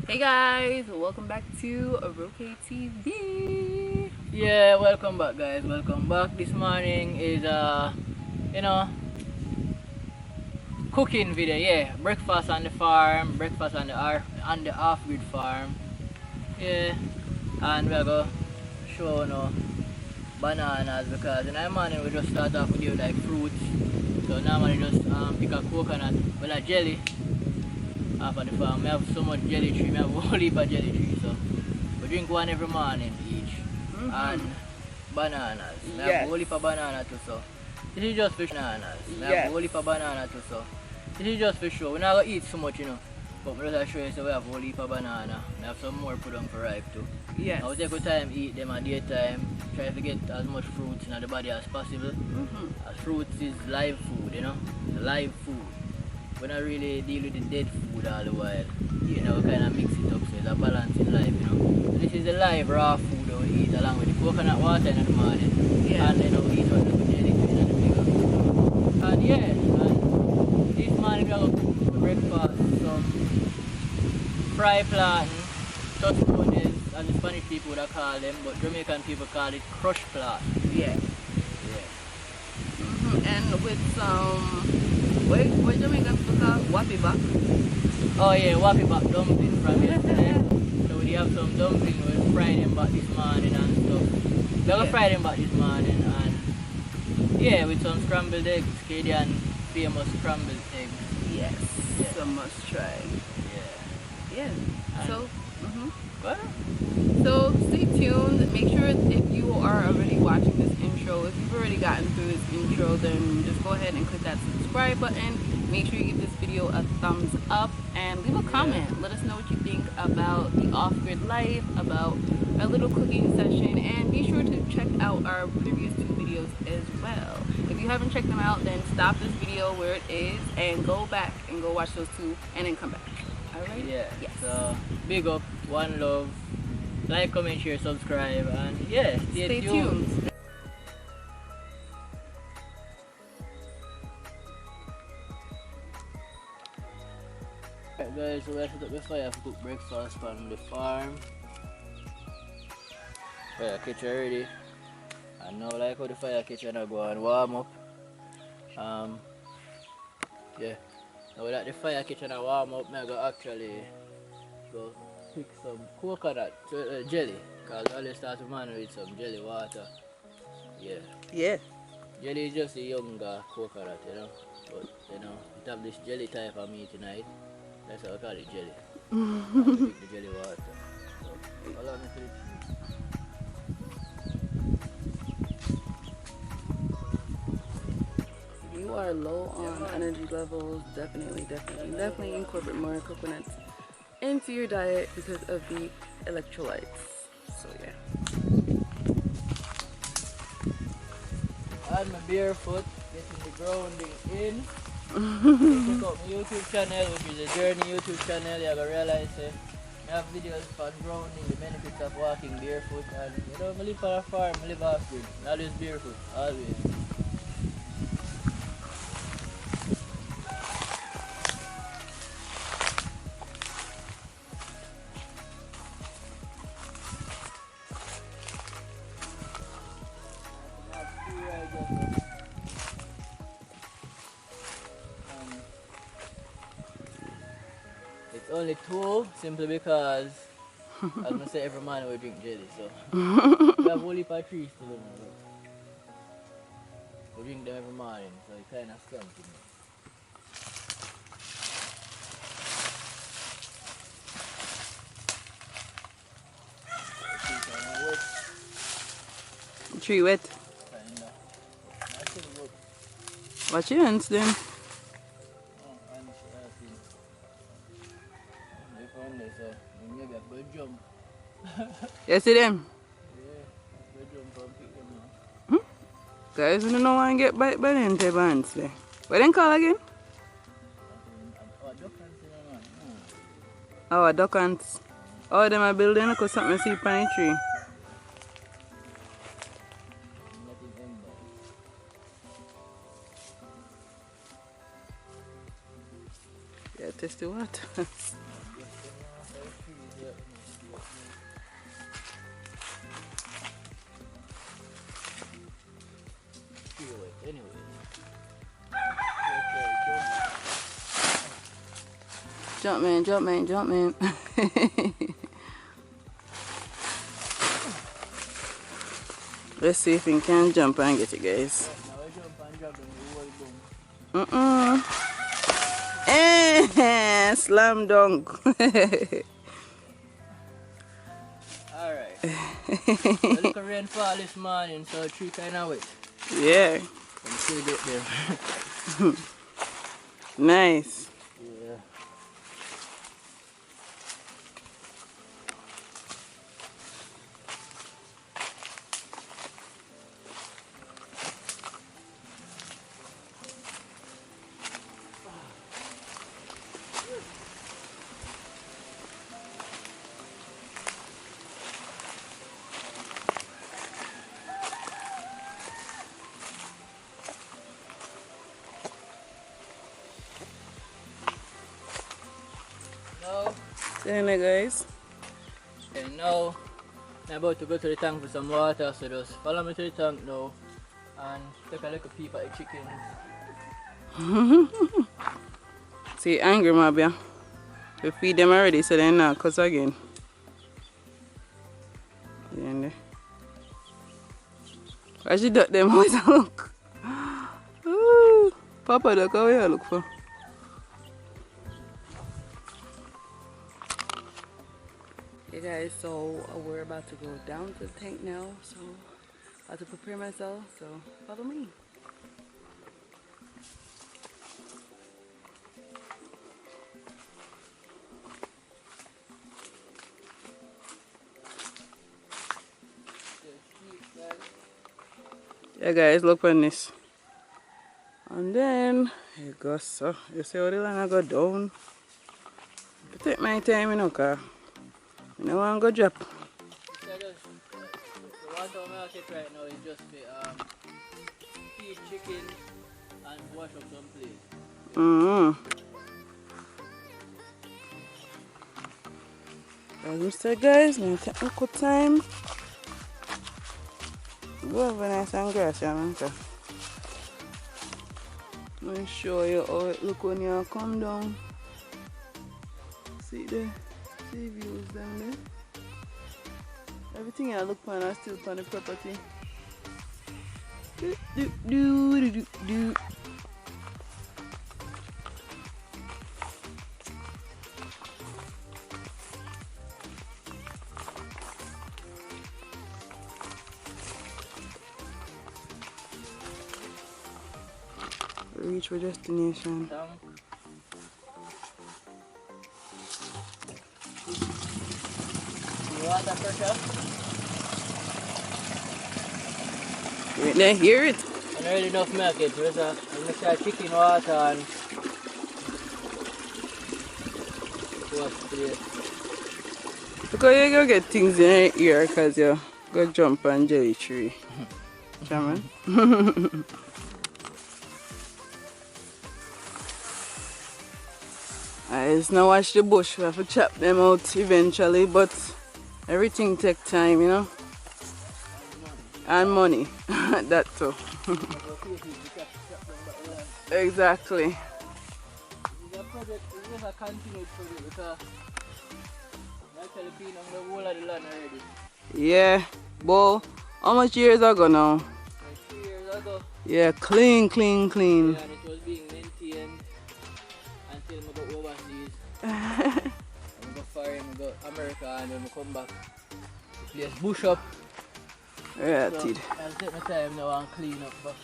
Hey guys, welcome back to Roké TV. Yeah, welcome back guys, welcome back. This morning is you know, cooking video, yeah. Breakfast on the farm, breakfast on the off-grid farm. Yeah. And we're gonna show bananas because in the morning we just start off with you like fruits. So normally just pick a coconut with a jelly off of the farm. We have so much jelly tree, we have a whole heap of jelly tree, so we drink one every morning each. And bananas. We have a whole heap of banana too, so this is just for bananas. We have a whole heap of banana too, so this is just for sure. We're not gonna eat so much, but we're just show you so we have a whole heap of banana. We have some more put on for ripe too. Yes. Now we take our time eat them at daytime. Try to get as much fruits in the body as possible. As fruits is live food, live food. We don't really deal with the dead food all the while. We kind of mix it up so it's a balance in life, So this is the live raw food that we eat along with the coconut water in the morning. And then we eat all the jellyfish and the bigger. And and this morning we are going to cook for breakfast some fry plantain, tostones, and the Spanish people would call them, but Jamaican people call it crushed plantain. Yeah. And with some, what Jamaican people call wapi-bak? Oh yeah, wapi-bak dumpling from yesterday. So we have some dumpling, we'll fry them back this morning and stuff. We're gonna fry them back this morning and yeah, with some scrambled eggs, Cadian famous scrambled eggs. Yes. It's a must try. Yeah. So, So stay tuned. Make sure if you are already watching this intro, if you've already gotten through this intro, then just go ahead and click that subscribe button. Make sure you give this video a thumbs up and leave a comment. Let us know what you think about the off-grid life, about our little cooking session, and be sure to check out our previous 2 videos as well. If you haven't checked them out, then stop this video where it is and go back and go watch those 2 and then come back. Alright? Yeah. Yes. So big up, one love. Like, comment, share, subscribe, and yeah, stay tuned. Alright guys, so we have to set up the fire to cook breakfast on the farm. Fire kitchen ready. And now like how the fire kitchen are going warm up. Yeah. Now that the fire kitchen are warm up, I go actually go pick some coconut jelly. Cause I always start with man with some jelly water. Yeah. Jelly is just a younger coconut, But it have this jelly type of meat tonight. That's how I call it jelly. Pick the jelly water. So allow me to You are low on energy levels, definitely incorporate more coconuts into your diet because of the electrolytes. So yeah. I'm barefoot, getting the grounding in. Check out my YouTube channel, which is a Journey YouTube channel. You're gonna realize I have videos on grounding, the benefits of walking barefoot, and I live on a farm, I live off-grid. Always barefoot, always. It's only 2 simply because as I say every morning we drink jelly, so we have only 3 trees to them. We drink them every morning, so it's kinda strong to me. Tree wet. Kinda. I should work. Watch your hands then. Maybe I could jump. You see them? Yeah, I could jump and pick them up. Guys, you don't know why I get bite by them type hands there. What then call again? Oh, duck ants. Oh, them are building because something I see on the tree. Yeah, test the water. jump man, jump man, jump man. Let's see if we can jump and get it, guys. Slam dunk. Alright. A little rainfall this morning, so tree kind of wet. Yeah. I'm still get there. Nice. Yeah. Saying that, guys. And now I'm about to go to the tank for some water, so just follow me to the tank now and take a little peep at the chickens. See, angry, Mabia. We feed them already, so they're not cuss again. Yeah, I should duck them always look. Ooh, Papa, look how you look for. Hey guys, so we're about to go down to the tank now, so about to prepare myself, so follow me. Yeah guys, look on this. And then it goes so. You see how the line I go down? I take my time, you know, cause I don't want to go drop. The water market right now is just the feed chicken and wash up some place. As we said, guys, I'm going to take a good time. Go over nice and grassy, man. Let me show you how it look when you come down. See the views down there. Everything I look on is still on the property. Do. Reach our destination. Down. Water pressure. They hear it. And already enough milk it. There's a chicken water and what's this? Because you go get things in your ear because you go jump on jelly tree. Chairman. It's now watch the bush. We have to chop them out eventually, but everything take time, you know. And money. That too. Exactly. This is a continued project because actually been on the whole of the land already. Yeah. But how much years ago now? Like 3 years ago. Yeah, clean. Yeah, and it was being maintained until I go overseas. I go foreign, I go America, and when I come back, the place bush up. Yeah, So did. I'll take my time now and clean up. But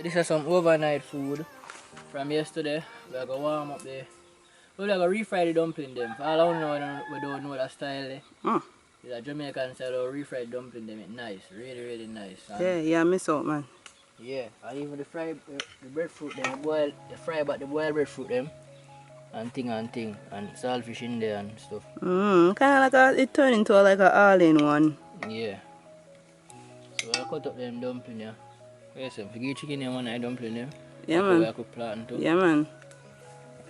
this is some overnight food from yesterday. We're going to warm up there. We're going to refry the dumpling them. For all I know, we don't know that style there. It's a Jamaican style of refried dumpling them. It's nice, really nice. And Yeah, miss out, man. yeah, and even the breadfruit them, the fry but the boiled breadfruit them. And thing, and saltfish in there and stuff. Kind of like it turned into like a all-in-one. Yeah. So I cut up them dumpling, yeah. Yes, if you give chicken them one night dumpling them. Yeah, man. I could plant too. Yeah, man.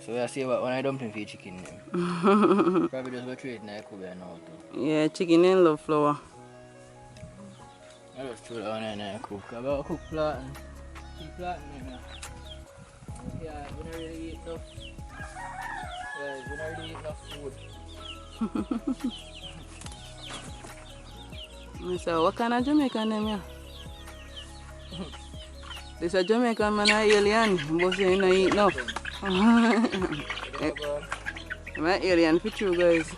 So I see what when I dumpling for chicken them. Probably just go through it now cook now too. Yeah, chicken and love flour. I just throw that one in and cook. I got cook platen. Keep platen in there. Yeah, we don't really eat enough. Yeah, we don't really eat enough food. So what kind of Jamaican name ya? This a Jamaican man a alien, but say you don't eat enough. I'm an alien for you guys.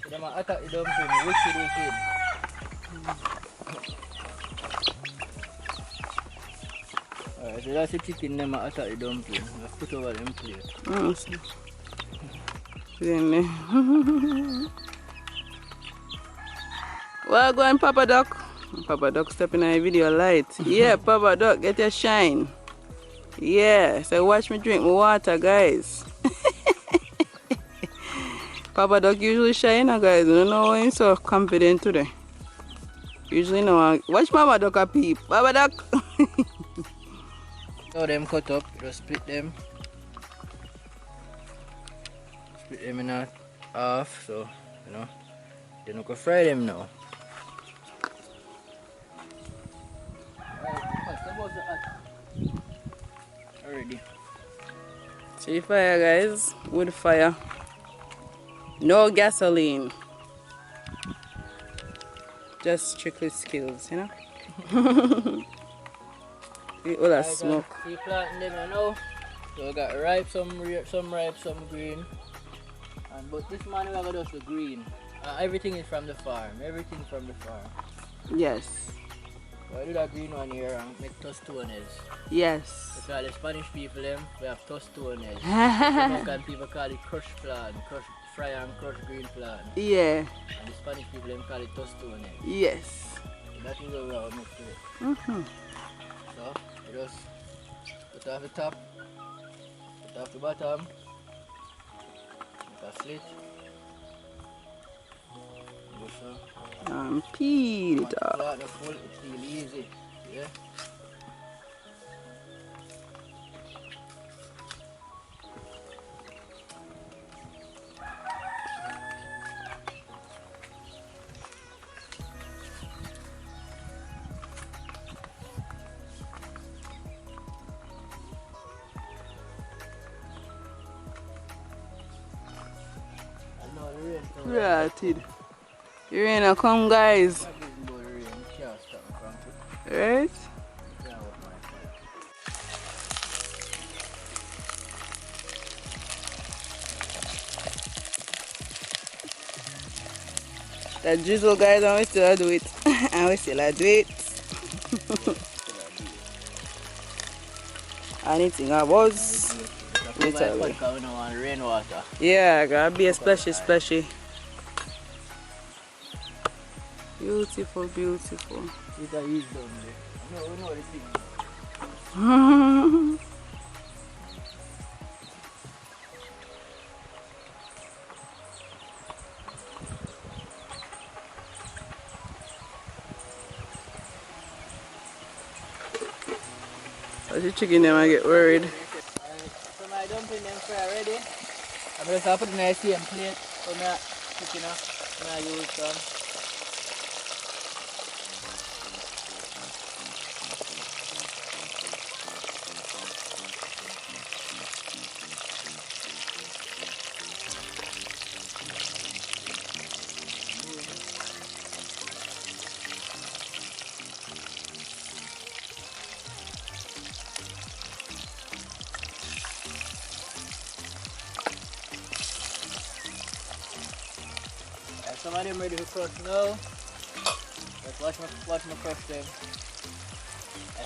They might attack the dumpling, wicked. Alright, so that's the chicken them might attack the dumpling. Let's put over them plate. Then, well, go on, Papa Duck. Papa Duck stepping on a video light. Yeah, Papa Duck, get your shine. Yeah, so watch me drink my water, guys. Papa Duck usually shy, guys. I don't know why he's so confident today. Usually no. Watch Papa Duck a peep. Papa Duck. So them cut up, just split them. Split them in half, so you know. Then we can fry them now. Already. See fire, guys. Wood fire. No gasoline. Just strictly skills, you know. See all that smoke. See planting them now. So we got ripe, some ripe, some green. But this man we have just the green. Everything is from the farm. Everything from the farm. Yes. So I do that green one here and make tostones. Yes. Because the Spanish people them, we have tostones. Jamaican people call it crush plant, crush fry and crush green plant. Yeah. And the Spanish people them call it tostones. Yes. So that is how we have mixed it. So we just put off the top, put off the bottom, make a slit. Peel it off. The full, it's really easy. Yeah. Rotted. The rain come, guys. Right? That drizzle, guys, and we still do it. And we still do it. Anything I was. Rainwater. Yeah, gotta be a splashy. Beautiful. These are used down there. No, we know the thing. As the chicken them I get worried. So my dumpling them fry ready. I'm just gonna put in a same plate for my chicken and I use some. Some of them ready to crush now. Let's watch my crush them.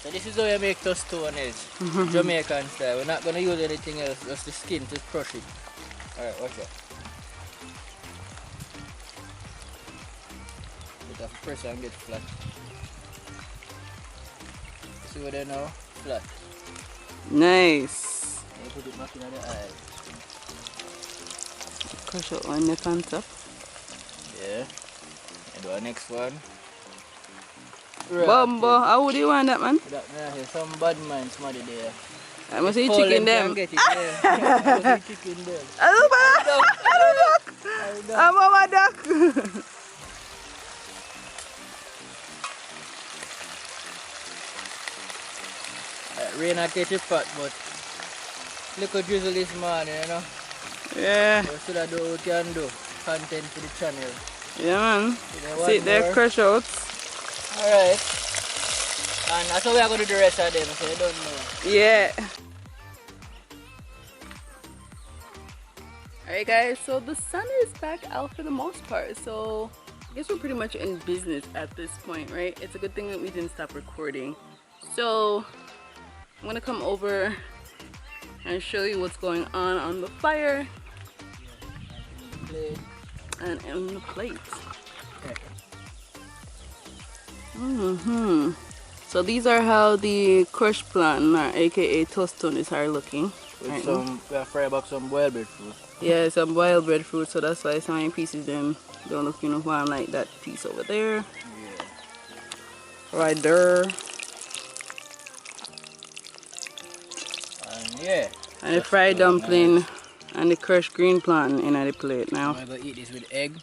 So this is how you make tostones, Jamaican style. We're not gonna use anything else, just the skin to crush it. Alright, watch out. Let that press and get flat. See what they now? Flat. Nice. And you put it back in the eye. Crush out one neck on top. Yeah. And do our next one. Bumbo, how would you want that, man? That, some bad minds, muddy there. I must see Call chicken them. them. Get it, yeah. Chicken them. I'm on my duck. Rain I catch a pot, but look at drizzle this morning, you know. Yeah. So should I do what we can do. Content for the channel. Yeah, man. So See, they're crush out. Alright. And that's how we are going to do the rest of them, so you don't know. Yeah. Alright guys, so the sun is back out for the most part, so I guess we're pretty much in business at this point, right? It's a good thing that we didn't stop recording. So I'm gonna come over and show you what's going on the fire and in the plate. So these are how the crush plan, or aka tostones, are looking. With right some, we are fry back some boiled breadfruit. Yeah, some wild breadfruit, so that's why so many pieces them don't look uniform, like that piece over there. Yeah. Right there. And yeah. And the fried dumpling and the crushed green plant in the plate now. I'm going to eat this with egg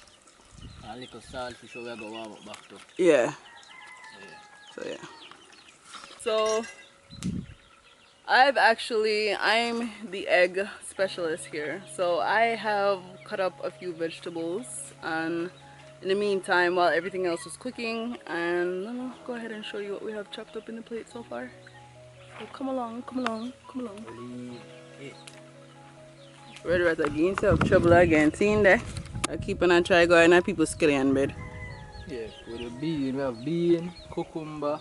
and a little salt for sure we're going to warm up back to. Yeah. So yeah. So I'm the egg specialist here. So I have cut up a few vegetables, and in the meantime, while everything else is cooking, and I'm gonna go ahead and show you what we have chopped up in the plate so far. So come along, come along, come along. Red Rat again, himself trouble again. Seeing that? I keep on and try going and people skillion bed. Yeah, with the bean, we have bean, cucumber,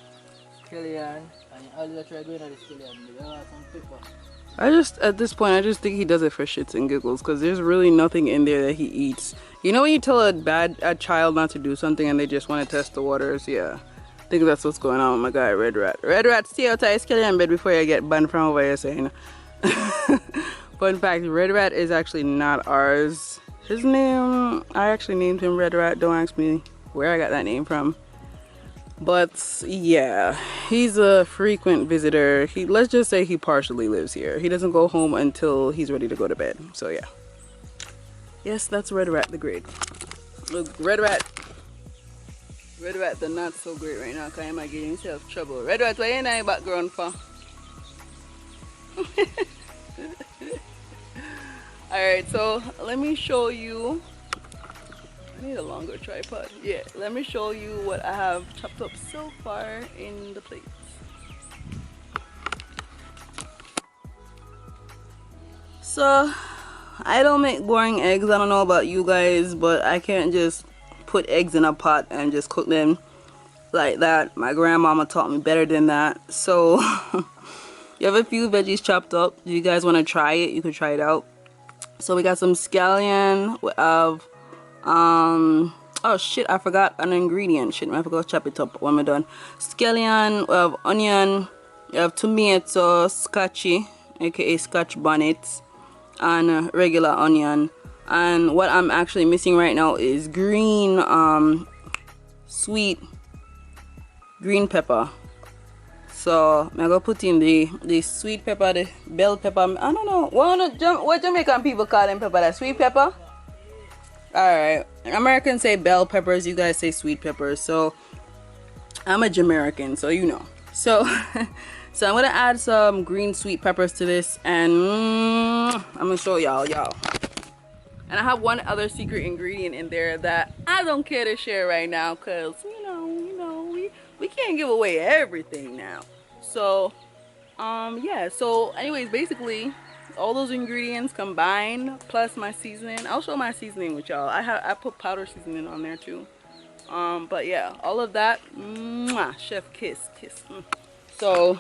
scallion, and all the try going at the scallion. We have some pepper. At this point, I just think he does it for shits and giggles, because there's really nothing in there that he eats. You know when you tell a child not to do something and they just want to test the waters? Yeah. I think that's what's going on with my guy, Red Rat. Red Rat, stay out of skeleton bed before you get banned from over here saying. Fun fact, Red Rat is actually not ours. His name, I actually named him Red Rat. Don't ask me where I got that name from. But yeah, he's a frequent visitor. Let's just say he partially lives here. He doesn't go home until he's ready to go to bed. So yeah. Yes, that's Red Rat the Great. Look, Red Rat the not so great right now, because he might get himself trouble. Red Rat, what you in your background for? Alright, so let me show you. I need a longer tripod. Yeah, let me show you what I have chopped up so far in the plates. So I don't make boring eggs. I don't know about you guys, but I can't just put eggs in a pot and just cook them like that. My grandmama taught me better than that. So you have a few veggies chopped up. If you guys want to try it, you can try it out. So we got some scallion. We have oh shit, I forgot an ingredient. Shit, I forgot to chop it up when we're done. Scallion, we have onion, we have tomato, scotchy, aka scotch bonnet, and regular onion. And what I'm actually missing right now is green sweet green pepper. So I'm gonna put in the sweet pepper, the bell pepper. I don't know what Jamaican people call them pepper. That sweet pepper. Alright, Americans say bell peppers, you guys say sweet peppers. So I'm a Jamaican, so you know. So so I'm gonna add some green sweet peppers to this, and I'm gonna show y'all. And I have one other secret ingredient in there that I don't care to share right now, because you know we can't give away everything now. So yeah, so anyways, basically all those ingredients combined plus my seasoning. I'll show my seasoning with y'all. I put powder seasoning on there too. But yeah, all of that, mwah, chef kiss. So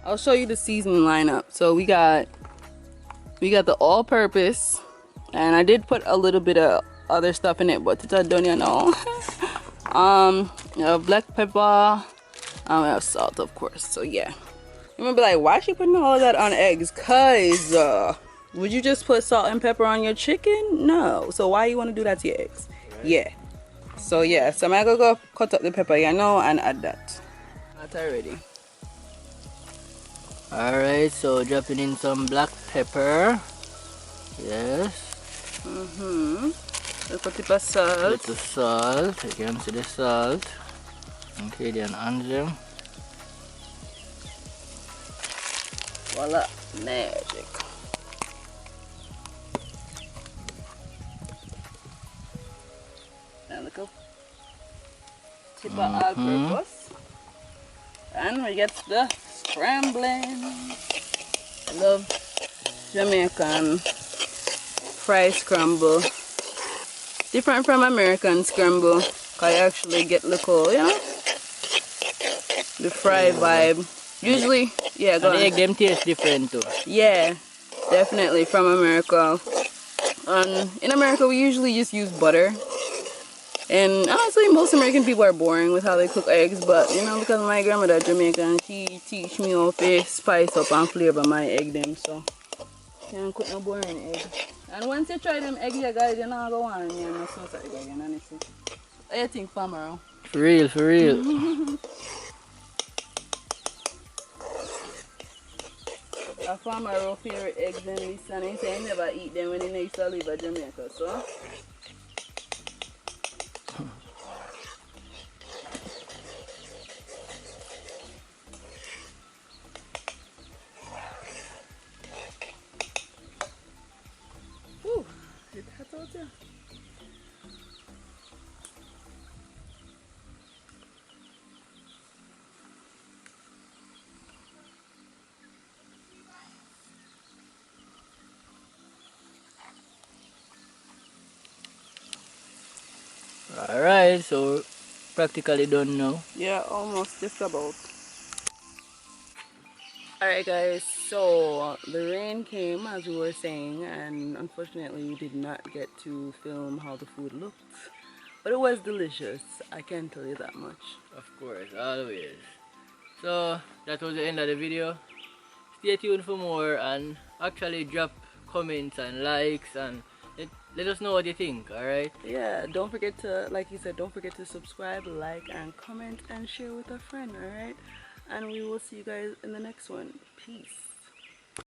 I'll show you the seasoning lineup. So we got the all-purpose, and I did put a little bit of other stuff in it, but I don't know. We have black pepper, we have salt, of course. So yeah, you might be like, why is she putting all of that on eggs? Cause would you just put salt and pepper on your chicken? No. So why you want to do that to your eggs? Right. Yeah. So yeah, so I'm gonna go cut up the pepper, and add that. That's already. Alright, so dropping in some black pepper. Yes. Little tip of salt. Little salt. You can see the salt. Okay, then on them. Voila, magic. And look up. Tip of all-purpose. And we get the scrambling. I love Jamaican fry scramble. Different from American scramble. I actually get little, you know, the fry vibe. Usually, yeah, go And the on. egg them taste different too. Yeah, definitely from America. In America, we usually just use butter. And honestly, most American people are boring with how they cook eggs. But, you know, because my grandmother Jamaican, she teach me how to spice up and flavor my egg them. So, can't cook no boring egg. And once you try them egg, you guys, you're not going to want to no sauce again, honestly. What do you think, farmer? For real, for real. A farmer will favorite eggs in this and he say he never eat them when he needs to live in Jamaica, so. Whew, it's hot out there. Alright, so practically done now. Yeah, almost just about. Alright guys, so the rain came as we were saying, and unfortunately we did not get to film how the food looked. But it was delicious, I can tell you that much. Of course, always. So that was the end of the video. Stay tuned for more and actually drop comments and likes and let us know what you think, alright? Yeah, don't forget to, like you said, don't forget to subscribe, like, and comment, and share with a friend, alright? And we will see you guys in the next one. Peace.